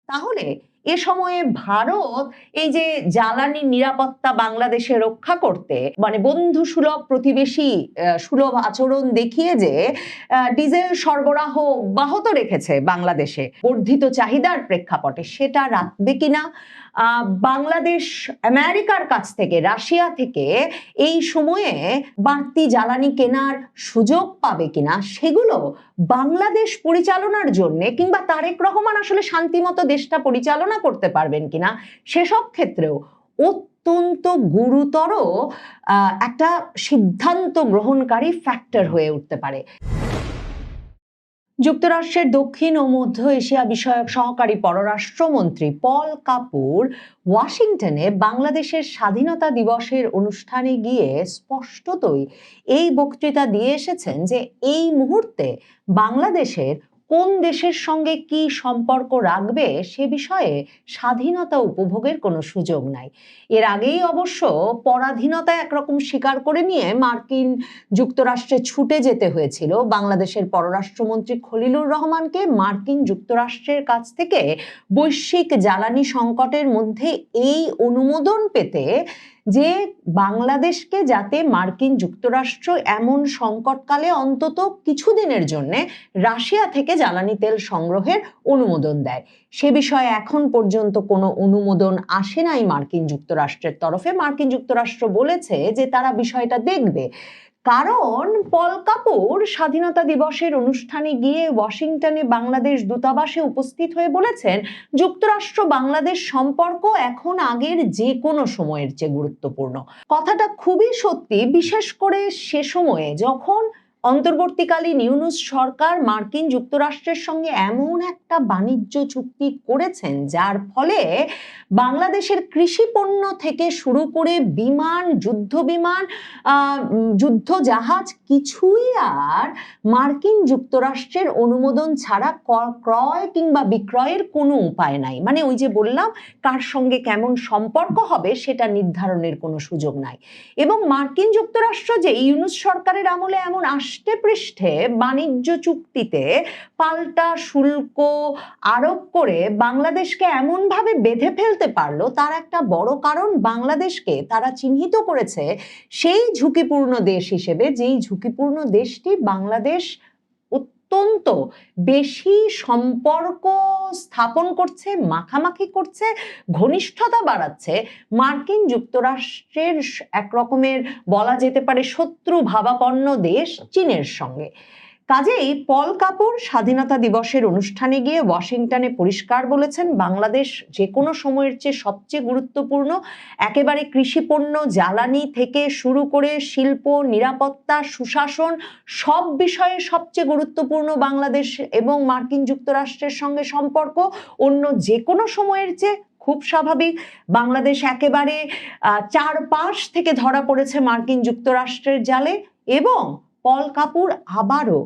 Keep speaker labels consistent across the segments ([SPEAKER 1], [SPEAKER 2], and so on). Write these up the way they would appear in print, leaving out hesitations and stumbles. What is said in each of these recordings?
[SPEAKER 1] তাহলে এ সময়ে ভারত এই যে জ্বালানি নিরাপত্তা বাংলাদেশে রক্ষা করতে মানে বন্ধু সুলভ প্রতিবেশী সুলভ আচরণ দেখিয়ে যে ডিজেল সরবরাহ অব্যাহত রেখেছে বাংলাদেশে বর্ধিত চাহিদার প্রেক্ষাপটে, সেটা রাখবে কিনা, বাংলাদেশ আমেরিকার কাছ থেকে রাশিয়া থেকে এই সময়ে বাড়তি জ্বালানি কেনার সুযোগ পাবে কিনা, সেগুলো বাংলাদেশ পরিচালনার জন্য কিংবা তারেক রহমান আসলে শান্তিমতো দেশটা পরিচালনা করতে পারবেন কিনা সেসব ক্ষেত্রেও অত্যন্ত গুরুতর একটা সিদ্ধান্ত গ্রহণকারী ফ্যাক্টর হয়ে উঠতে পারে। যুক্তরাষ্ট্রের দক্ষিণ ও মধ্য এশিয়া বিষয়ক সহকারী পররাষ্ট্রমন্ত্রী পল কাপুর ওয়াশিংটনে বাংলাদেশের স্বাধীনতা দিবসের অনুষ্ঠানে গিয়ে স্পষ্টতই এই বক্তৃতা দিয়ে এসেছেন যে এই মুহূর্তে বাংলাদেশের কোন দেশের সঙ্গে কি সম্পর্ক রাখবে সে বিষয়ে স্বাধীনতা উপভোগের কোনো সুযোগ নাই। এর আগেই অবশ্য পরাধীনতা একরকম স্বীকার করে নিয়ে মার্কিন যুক্তরাষ্ট্রে ছুটে যেতে হয়েছিল বাংলাদেশের পররাষ্ট্রমন্ত্রী খলিলুর রহমানকে মার্কিন যুক্তরাষ্ট্রের কাছ থেকে বৈশ্বিক জ্বালানি সংকটের মধ্যে এই অনুমোদন পেতে যে বাংলাদেশকে যাতে মার্কিন যুক্তরাষ্ট্র এমন সংকটকালে অন্তত কিছুদিনের জন্য রাশিয়া থেকে জ্বালানি তেল সংগ্রহের অনুমোদন দেয়। সে বিষয়ে এখন পর্যন্ত কোনো অনুমোদন আসে নাই মার্কিন যুক্তরাষ্ট্রের তরফে। মার্কিন যুক্তরাষ্ট্র বলেছে যে তারা বিষয়টা দেখবে, কারণ পল কাপুর স্বাধীনতা দিবসের অনুষ্ঠানে গিয়ে ওয়াশিংটনে বাংলাদেশ দূতাবাসে উপস্থিত হয়ে বলেছেন যুক্তরাষ্ট্র বাংলাদেশ সম্পর্ক এখন আগের যে কোনো সময়ের চেয়ে গুরুত্বপূর্ণ। কথাটা খুবই সত্যি, বিশেষ করে সে সময়ে যখন অন্তর্বর্তীকালীন ইউনূস সরকার মার্কিন যুক্তরাষ্ট্রের সঙ্গে এমন একটা বাণিজ্য চুক্তি করেছেন যার ফলে বাংলাদেশের কৃষি পণ্য থেকে শুরু করে বিমান, যুদ্ধ বিমান, যুদ্ধ জাহাজ কিছুই আর মার্কিন যুক্তরাষ্ট্রের অনুমোদন ছাড়া ক্রয় কিংবা বিক্রয়ের কোনো উপায় নাই। মানে ওই যে বললাম, কার সঙ্গে কেমন সম্পর্ক হবে সেটা নির্ধারণের কোনো সুযোগ নাই। এবং মার্কিন যুক্তরাষ্ট্র যে ইউনূস সরকারের আমলে এমন আষ্টে পৃষ্ঠে বাণিজ্য চুক্তিতে পাল্টা শুল্ক আরোপ করে বাংলাদেশকে এমনভাবে বেঁধে ফেলতে পারলো, তার একটা বড় কারণ বাংলাদেশকে তারা চিহ্নিত করেছে সেই ঝুঁকিপূর্ণ দেশ হিসেবে, যেই ঝুঁকিপূর্ণ দেশটি বাংলাদেশ অত্যন্ত বেশি সম্পর্ক স্থাপন করছে, মাখামাখি করছে, ঘনিষ্ঠতা বাড়াচ্ছে মার্কিন যুক্তরাষ্ট্রের এক রকমের বলা যেতে পারে শত্রু ভাবাপন্ন দেশ চীনের সঙ্গে। কাজেই পল কাপুর স্বাধীনতা দিবসের অনুষ্ঠানে গিয়ে ওয়াশিংটনে পরিষ্কার বলেছেন বাংলাদেশ যে কোনো সময়ের চেয়ে সবচেয়ে গুরুত্বপূর্ণ, একেবারে কৃষিপণ্য, জ্বালানি থেকে শুরু করে শিল্প, নিরাপত্তা, সুশাসন সব বিষয়ে সবচেয়ে গুরুত্বপূর্ণ বাংলাদেশ এবং মার্কিন যুক্তরাষ্ট্রের সঙ্গে সম্পর্ক অন্য যে কোনো সময়ের চেয়ে। খুব স্বাভাবিক, বাংলাদেশ একেবারে চারপাশ থেকে ধরা পড়েছে মার্কিন যুক্তরাষ্ট্রের জালে। এবং পল কাপুর আবারও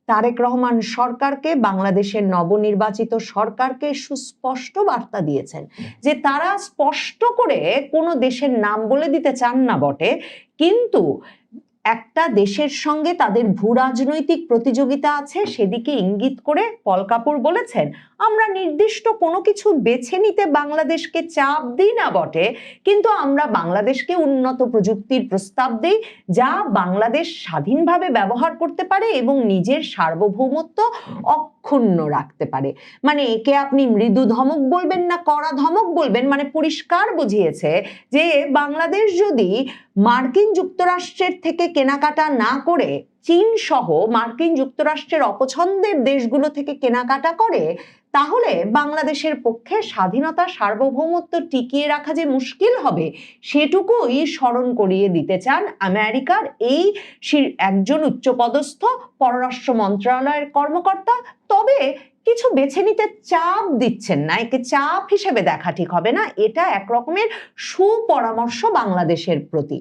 [SPEAKER 1] তারেক রহমান সরকারকে, বাংলাদেশের নবনির্বাচিত সরকারকে সুস্পষ্ট বার্তা দিয়েছেন যে তারা স্পষ্ট করে কোনো দেশের নাম বলে দিতে চান না বটে, কিন্তু একটা দেশের সঙ্গে তাদের ভূ রাজনৈতিক প্রতিযোগিতা আছে সেদিকে ইঙ্গিত করে পল কাপুর বলেছেন আমরা নির্দিষ্ট কোনো কিছু বেছে নিতে বাংলাদেশকে চাপ দিই না বটে, কিন্তু আমরা বাংলাদেশকে উন্নত প্রযুক্তির প্রস্তাব দিই যা বাংলাদেশ স্বাধীনভাবে ব্যবহার করতে পারে এবং নিজের সার্বভৌমত্ব অক্ষুণ্ণ রাখতে পারে। মানে একে আপনি মৃদু ধমক বলবেন না কড়া ধমক বলবেন, মানে পরিষ্কার বুঝিয়েছে যে বাংলাদেশ যদি মার্কিন যুক্তরাষ্ট্রের থেকে কেনাকাটা না করে চীন সহ মার্কিন যুক্তরাষ্ট্রের অপছন্দের দেশগুলো থেকে কেনাকাটা করে, তাহলে বাংলাদেশের পক্ষে স্বাধীনতা সার্বভৌমত্ব টিকিয়ে রাখা যে মুশকিল হবে সেটুকুই স্মরণ করিয়ে দিতে চান আমেরিকার এই একজন উচ্চপদস্থ পররাষ্ট্র মন্ত্রণালয়ের কর্মকর্তা। তবে কিছু বেছে নিতে চাপ দিচ্ছেন না, একে চাপ হিসেবে দেখা ঠিক হবে না, এটা এক রকমের সুপরামর্শ বাংলাদেশের প্রতি।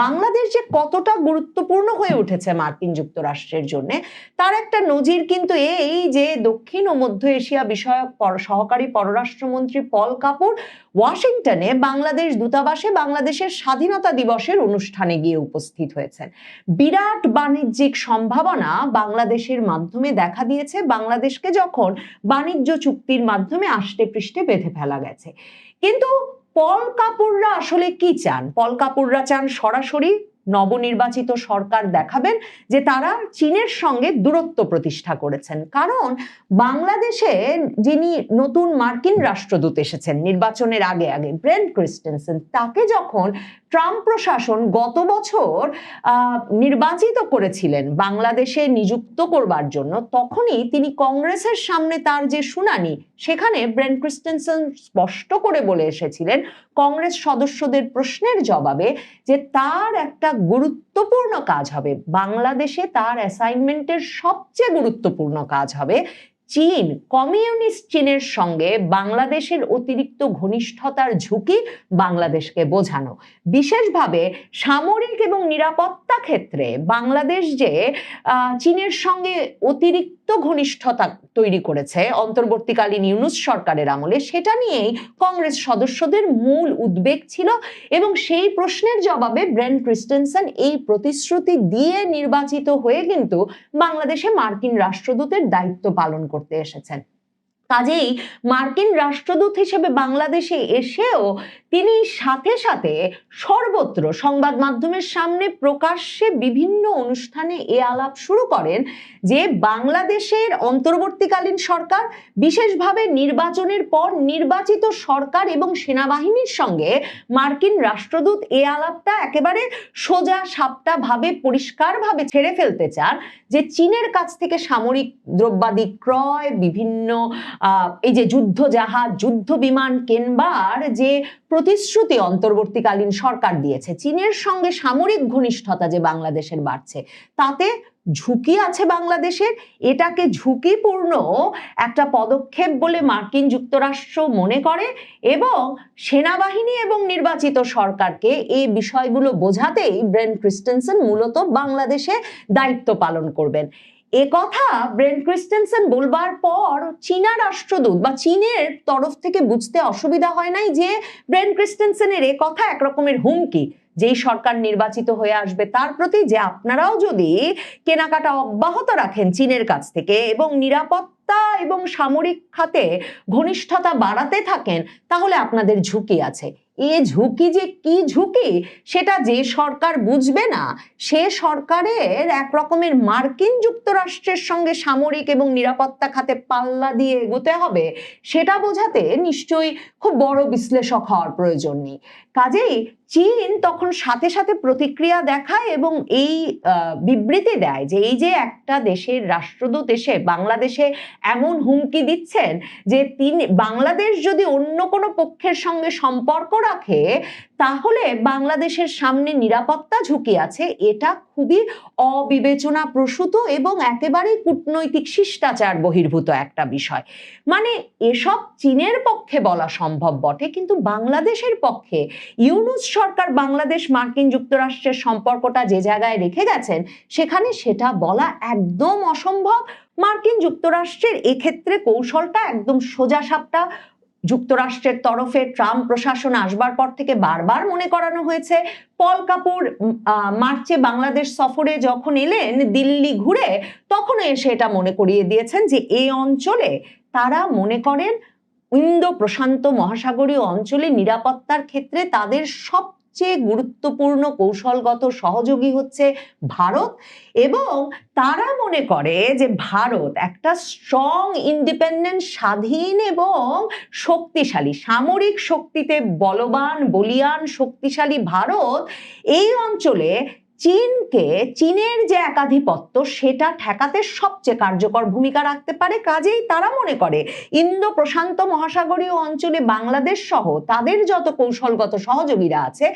[SPEAKER 1] বাংলাদেশ যে কতটা গুরুত্বপূর্ণ হয়ে উঠেছে মার্কিন যুক্তরাষ্ট্রের জন্য তার একটা নজির কিন্তু এই যে দক্ষিণ ও মধ্য এশিয়া বিষয়ক সহকারী পররাষ্ট্রমন্ত্রী পল কাপুর ওয়াশিংটনে বাংলাদেশ দূতাবাসে বাংলাদেশের স্বাধীনতা দিবসের অনুষ্ঠানে গিয়ে উপস্থিত হয়েছেন। বিরাট বাণিজ্যিক সম্ভাবনা বাংলাদেশের মাধ্যমে দেখা দিয়েছে, বাংলাদেশকে যখন বাণিজ্য চুক্তির মাধ্যমে আষ্টে পৃষ্ঠে বেঁধে ফেলা গেছে। কিন্তু পল কাপুররা আসলে কি চান? পল কাপুররা চান সরাসরি নবনির্বাচিত সরকার দেখাবেন যে তারা চীনের সঙ্গে দূরত্ব প্রতিষ্ঠা করেছেন। কারণ বাংলাদেশে যিনি নতুন মার্কিন রাষ্ট্রদূত এসেছেন নির্বাচনের আগে আগে, ব্রেন্ট ক্রিস্টেনসেন, তাকে যখন ট্রাম্প প্রশাসন গত বছর নির্বাচিত করেছিলেন বাংলাদেশে নিযুক্ত করবার জন্য, তখনই তিনি কংগ্রেসের সামনে তার যে শুনানি, সেখানে ব্রেন্ট ক্রিস্টেনসেন স্পষ্ট করে বলে এসেছিলেন কংগ্রেস সদস্যদের প্রশ্নের জবাবে যে তার একটা গুরুত্বপূর্ণ কাজ হবে বাংলাদেশে, তার অ্যাসাইনমেন্টের সবচেয়ে গুরুত্বপূর্ণ কাজ হবে চীন, কমিউনিস্ট চীনের সঙ্গে বাংলাদেশের অতিরিক্ত ঘনিষ্ঠতার ঝুঁকি বাংলাদেশকে বোঝানো। বিশেষভাবে সামরিক এবং নিরাপত্তা ক্ষেত্রে বাংলাদেশ যে চীনের সঙ্গে অতিরিক্ত ঘনিষ্ঠতা তৈরি করেছে অন্তর্বর্তীকালীন ইউনূস সরকারের আমলে, সেটা নিয়েই কংগ্রেস সদস্যদের মূল উদ্বেগ ছিল। এবং সেই প্রশ্নের জবাবে ব্রেন্ট ক্রিস্টেনসেন এই প্রতিশ্রুতি দিয়ে নির্বাচিত হয়ে কিন্তু বাংলাদেশে মার্কিন রাষ্ট্রদূতের দায়িত্ব পালন করতে এসেছেন। কাজেই মার্কিন রাষ্ট্রদূত হিসেবে বাংলাদেশে এসেও তিনি সাথে সাথে সর্বত্র সংবাদ মাধ্যমের সামনে প্রকাশ্যে বিভিন্ন অনুষ্ঠানে এ আলাপ শুরু করেন যে বাংলাদেশের অন্তর্বর্তীকালীন সরকার, বিশেষভাবে নির্বাচনের পর নির্বাচিত সরকার এবং সেনাবাহিনীর সঙ্গে মার্কিন রাষ্ট্রদূত এ আলাপটা একেবারে সোজা সাপটা ভাবে পরিষ্কারভাবে ছেড়ে ফেলতে চান যে চীনের কাছ থেকে সামরিক দ্রব্যাদি ক্রয়, বিভিন্ন এই যে যুদ্ধ জাহাজ, যুদ্ধ বিমান কেনবার যে প্রতিশ্রুতি অন্তর্বর্তীকালীন সরকার দিয়েছে, চীনের সঙ্গে সামরিক ঘনিষ্ঠতা যে বাংলাদেশের বাড়ছে, তাতে ঝুঁকি আছে বাংলাদেশের। এটাকে ঝুঁকিপূর্ণ একটা পদক্ষেপ বলে মার্কিন যুক্তরাষ্ট্র মনে করে এবং সেনাবাহিনী এবং নির্বাচিত সরকারকে এই বিষয়গুলো বোঝাতেই ব্রেন্ট ক্রিস্টেনসেন মূলত বাংলাদেশে দায়িত্ব পালন করবেন। এ কথা ব্রেন্ট ক্রিস্টেনসেন বলবার পর চীনা রাষ্ট্রদূত বা চীনের তরফ থেকে বুঝতে অসুবিধা হয় নাই যে ব্রেন্ট ক্রিস্টেনসেনের এ কথা একরকমের হুমকি যেই সরকার নির্বাচিত হয়ে আসবে তার প্রতি, যে আপনারাও যদি কেনাকাটা অব্যাহত রাখেন চীনের কাছ থেকে এবং নিরাপত্তা এবং সামরিক খাতে ঘনিষ্ঠতা বাড়াতে থাকেন, তাহলে আপনাদের ঝুঁকি আছে। এ ঝুঁকি যে কি ঝুঁকি সেটা যে সরকার বুঝবে না, সে সরকারের এক রকমের মার্কিন যুক্তরাষ্ট্রের সঙ্গে সামরিক এবং নিরাপত্তা খাতে পাল্লা দিয়ে এগোতে হবে, সেটা বোঝাতে নিশ্চয়ই খুব বড় বিশ্লেষক হওয়ার প্রয়োজন নেই। কাজেই চীন তখন সাথে সাথে প্রতিক্রিয়া দেখায় এবং এই বিবৃতি দেয় যে এই যে একটা দেশের রাষ্ট্রদূত এসে বাংলাদেশে এমন হুমকি দিচ্ছেন যে বাংলাদেশ যদি অন্য কোনো পক্ষের সঙ্গে সম্পর্ক রাখে তাহলে বাংলাদেশের সামনে নিরাপত্তা ঝুঁকি আছে, এটা খুবই অবিবেচনাপ্রসূত এবং একেবারেই কূটনৈতিক শিষ্টাচার বহির্ভূত একটা বিষয়। মানে এসব চীনের পক্ষে বলা সম্ভব বটে, কিন্তু বাংলাদেশের পক্ষে ইউনূস সরকার বাংলাদেশ মার্কিন যুক্তরাষ্ট্রের সম্পর্কটা যে জায়গায় রেখে গেছেন সেখানে সেটা বলা একদম অসম্ভব। মার্কিন যুক্তরাষ্ট্রের এক্ষেত্রে কৌশলটা একদম সোজা সাপটা। যুক্তরাষ্ট্রের তরফে ট্রাম্প প্রশাসন আসবার পর থেকে বারবার মনে করানো হয়েছে, পল কাপুর মার্চে বাংলাদেশ সফরে যখন এলেন দিল্লি ঘুরে, তখন এসে এটা মনে করিয়ে দিয়েছেন যে এই অঞ্চলে তারা মনে করেন ইন্দো প্রশান্ত মহাসাগরীয় অঞ্চলে নিরাপত্তার ক্ষেত্রে তাদের সবচেয়ে গুরুত্বপূর্ণ কৌশলগত সহযোগী হচ্ছে ভারত, এবং তারা মনে করে যে ভারত একটা স্ট্রং, ইন্ডিপেন্ডেন্ট, স্বাধীন এবং শক্তিশালী, সামরিক শক্তিতে বলবান, বলিয়ান, শক্তিশালী ভারত এই অঞ্চলে চীনের যে একাধিপত্য সেটা ঠেকাতে সবচেয়ে কার্যকর ভূমিকা রাখতে পারে। কাজেই তারা মনে করে ইন্দো প্রশান্ত মহাসাগরীয় অঞ্চলে বাংলাদেশ সহ তাদের যত কৌশলগত সহযোগীরা আছে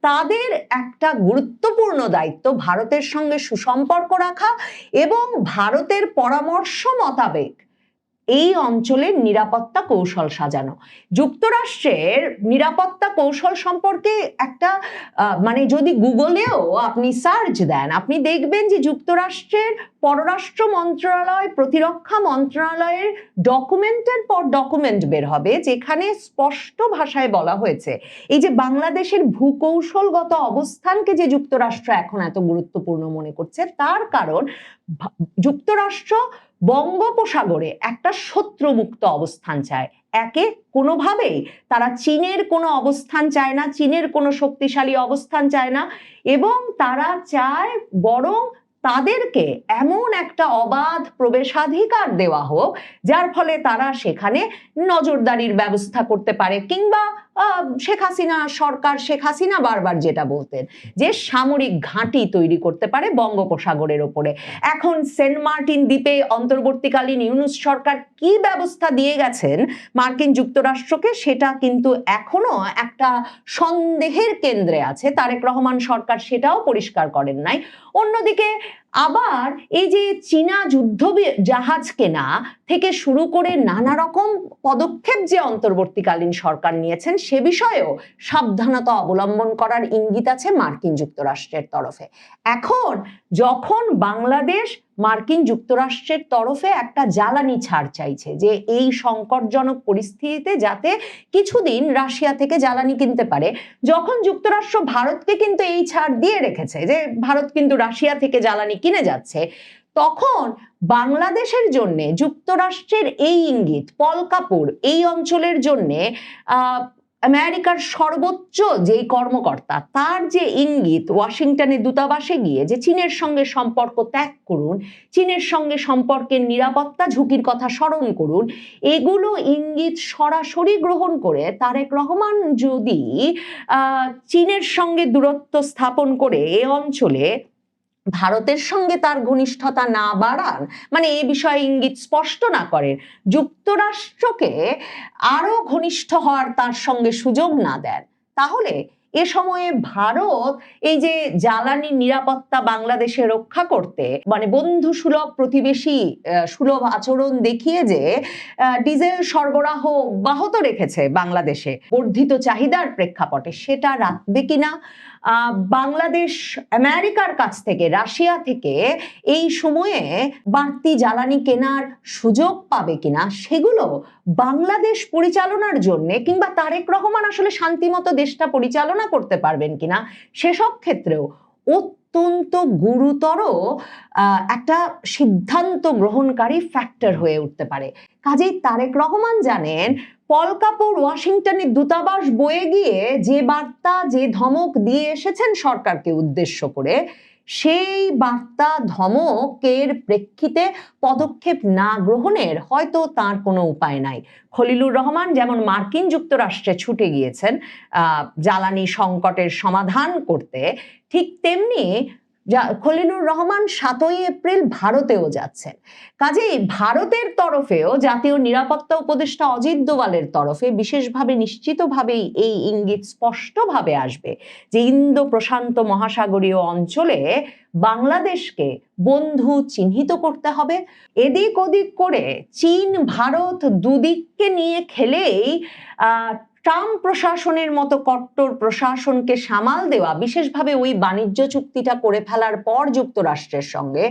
[SPEAKER 1] তাদের একটা গুরুত্বপূর্ণ দায়িত্ব ভারতের সঙ্গে সুসম্পর্ক রাখা এবং ভারতের পরামর্শ মোতাবেক এই অঞ্চলের নিরাপত্তা কৌশল সাজানো। যুক্তরাষ্ট্রের নিরাপত্তা কৌশল সম্পর্কে একটা মানে যদি গুগলেও আপনি সার্চ দেন, আপনি দেখবেন যে যুক্তরাষ্ট্রের পররাষ্ট্র মন্ত্রণালয়, প্রতিরক্ষা মন্ত্রণালয়ের ডকুমেন্টের পর ডকুমেন্ট বের হবে যেখানে স্পষ্ট ভাষায় বলা হয়েছে এই যে বাংলাদেশের ভূকৌশলগত অবস্থানকে যে যুক্তরাষ্ট্র এখন এত গুরুত্বপূর্ণ মনে করছে, তার কারণ যুক্তরাষ্ট্র বঙ্গোপসাগরে একটা শত্রুমুক্ত অবস্থান চায়। একে কোনোভাবেই তারা চীনের কোনো অবস্থান চায় না, চীনের কোনো শক্তিশালী অবস্থান চায় না, এবং তারা চায় বরং তাদেরকে এমন একটা অবাধ প্রবেশাধিকার দেওয়া হোক যার ফলে তারা সেখানে নজরদারির ব্যবস্থা করতে পারে, কিংবা শেখ হাসিনা বারবার যেটা বলতেন যে সামরিক ঘাঁটি তৈরি করতে পারে বঙ্গোপসাগরের ওপরে। এখন সেন্ট মার্টিন দ্বীপে অন্তর্বর্তীকালীন ইউনূস সরকার কি ব্যবস্থা দিয়ে গেছেন মার্কিন যুক্তরাষ্ট্রকে, সেটা কিন্তু এখনো একটা সন্দেহের কেন্দ্রে আছে। তারেক রহমান সরকার সেটাও পরিষ্কার করেন নাই। অন্যদিকে আবার এই যে চীনা যুদ্ধ জাহাজ কেনা থেকে শুরু করে নানা রকম পদক্ষেপ যে অন্তর্বর্তীকালীন সরকার নিয়েছেন সে বিষয়েও সাবধানতা অবলম্বন করার ইঙ্গিত আছে মার্কিন যুক্তরাষ্ট্রের তরফে। এখন যখন বাংলাদেশ মার্কিন যুক্তরাষ্ট্রের তরফে একটা জ্বালানি ছাড় চাইছে যে এই সংকটজনক পরিস্থিতিতে যাতে কিছুদিন রাশিয়া থেকে জ্বালানি কিনতে পারে, যখন যুক্তরাষ্ট্র ভারতকে কিন্তু এই ছাড় দিয়ে রেখেছে যে ভারত কিন্তু রাশিয়া থেকে জ্বালানি কিনে যাচ্ছে, তখন বাংলাদেশের জন্য যুক্তরাষ্ট্রের এই ইঙ্গিত, পল কাপুর এই অঞ্চলের জন্য আমেরিকার সর্বোচ্চ যেই কর্মকর্তা তার যে ইঙ্গিত ওয়াশিংটনে দূতাবাসে গিয়ে যে চীনের সঙ্গে সম্পর্ক ত্যাগ করুন, চীনের সঙ্গে সম্পর্কের নিরাপত্তা ঝুঁকির কথা স্মরণ করুন, এগুলো ইঙ্গিত সরাসরি গ্রহণ করে তারেক রহমান যদি চীনের সঙ্গে দূরত্ব স্থাপন করে এ অঞ্চলে ভারতের সঙ্গে তার ঘনিষ্ঠতা না বাড়ান, মানে এই বিষয়ে ইঙ্গিত স্পষ্ট না করেন, যুক্তরাষ্ট্রকে আরো ঘনিষ্ঠ হওয়ার তার সঙ্গে সুযোগ না দেন, তাহলে এ সময়ে ভারত এই যে জ্বালানি নিরাপত্তা বাংলাদেশে রক্ষা করতে মানে বন্ধু সুলভ প্রতিবেশী সুলভ আচরণ দেখিয়ে যে ডিজেল সরবরাহ অব্যাহত রেখেছে বাংলাদেশে বর্ধিত চাহিদার প্রেক্ষাপটে, সেটা রাখবে কিনা, বাংলাদেশ আমেরিকার কাছ থেকে রাশিয়া থেকে এই সময়ে বাড়তি জ্বালানি কেনার সুযোগ পাবে কিনা, সেগুলো বাংলাদেশ পরিচালনার জন্য কিংবা তারেক রহমান আসলে শান্তিমতো দেশটা পরিচালনা করতে পারবেন কিনা সেসব ক্ষেত্রেও অত্যন্ত গুরুতর একটা সিদ্ধান্ত গ্রহণকারী ফ্যাক্টর হয়ে উঠতে পারে। কাজেই তারেক রহমান জানেন পল কাপুর ওয়াশিংটনের দূতাবাস বয়ে গিয়ে যে বার্তা যে ধমক দিয়ে এসেছেন সরকারকে উদ্দেশ্য করে, সেই বার্তা ধমকের প্রেক্ষিতে পদক্ষেপ না গ্রহণের হয়তো তার কোনো উপায় নাই। খলিলুর রহমান যেমন মার্কিন যুক্তরাষ্ট্রে ছুটে গিয়েছেন জ্বালানি সংকটের সমাধান করতে, ঠিক তেমনি খলিলুর রহমান 7ই এপ্রিল ভারতেও যাচ্ছেন। কাজেই ভারতের তরফেও জাতীয় নিরাপত্তা উপদেষ্টা অজিত দোভালের তরফে বিশেষভাবে নিশ্চিতভাবেই এই ইঙ্গিত স্পষ্টভাবে আসবে যে ইন্দো প্রশান্ত মহাসাগরীয় অঞ্চলে বাংলাদেশকে বন্ধু চিহ্নিত করতে হবে। এদিক ওদিক করে চীন ভারত দুদিককে নিয়ে খেলেই ট্রাম্প প্রশাসনের মতো কট্টর প্রশাসনকে সামাল দেওয়া, বিশেষভাবে ওই বাণিজ্য চুক্তিটা করে ফেলার পর যুক্তরাষ্ট্রের সঙ্গে